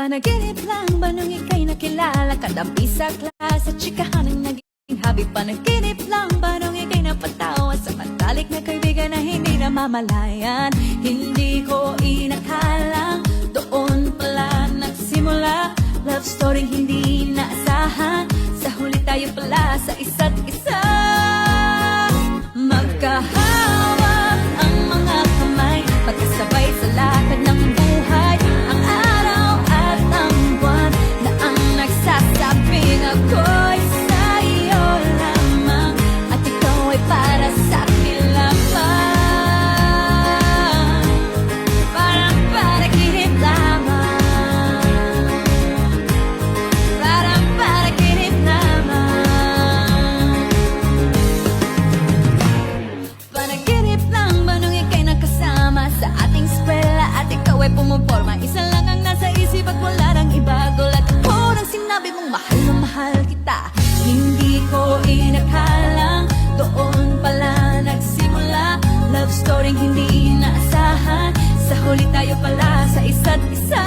Panaginip lang ba nung ika'y nakilala? Kadampi sa klase, tsikahan ang naging habi. Panaginip lang ba nung ika'y napatawa sa matalik na kaibigan na hindi namamalayan? Hindi ko inakalang doon pala nagsimula. Love story hindi naasahan, sa huli tayo pala sa isa't isa. Magkahawak ang mga kamay, magkasabay sa lakad ng buhay. Ang araw at ang buwan na ang nagsasabing ako'y sa'yo lamang, at ikaw ay para sa'kin lamang. Parang panaginip lamang, parang panaginip lamang. Panaginip lang ba nung ika'y nakasama sa ating eskwela at ikaw ay pumuporma? Isa lang ang nasa isip at wala nang iba. Gulat ako nang sinabi mong mahal na mahal kita. Hindi ko inakalang doon pala nagsimula. Love story hindi inaasahan, sa huli tayo pala sa isa't isa.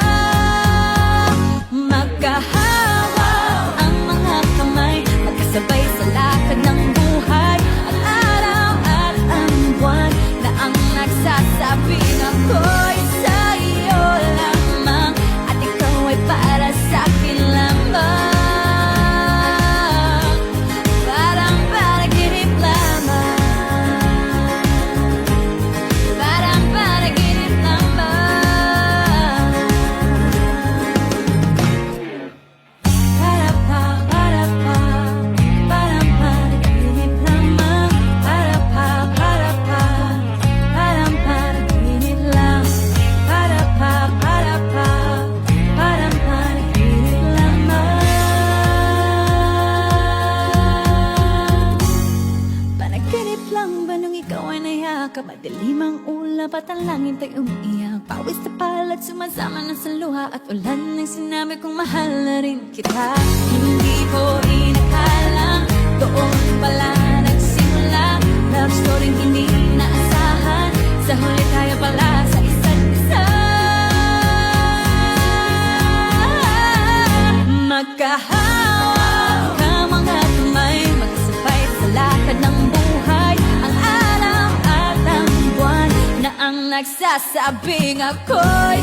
Magkahawak ang mga kamay, magkasabay sa lakad ng buhay. Ang araw at ang buwan na ang nagsasabing ako'y sa'yo lamang, at ikaw ay para sa'kin lamang. Parang panaginip lamang, parang panaginip lamang. Para pa, parang panaginip lamang. Para pa, parang panaginip lang. Para pa, parang panaginip lamang. Panaginip lang ba nung ikaw ay nayakap? Madilim ang ulap at ang langit ay umiiyak. Pawis na palat sumasama na sa luha, at ulan ng sinabi kong mahal na rin kita. Hindi ko inakalang doon pala nagsimula. Love story hindi naasahan, sa huli tayo pala sa isa't isa. Magkahawak ang mga kamay, magkasabay sa lakad ng buhay. Ang araw at ang buwan na ang nagsasabing ako'y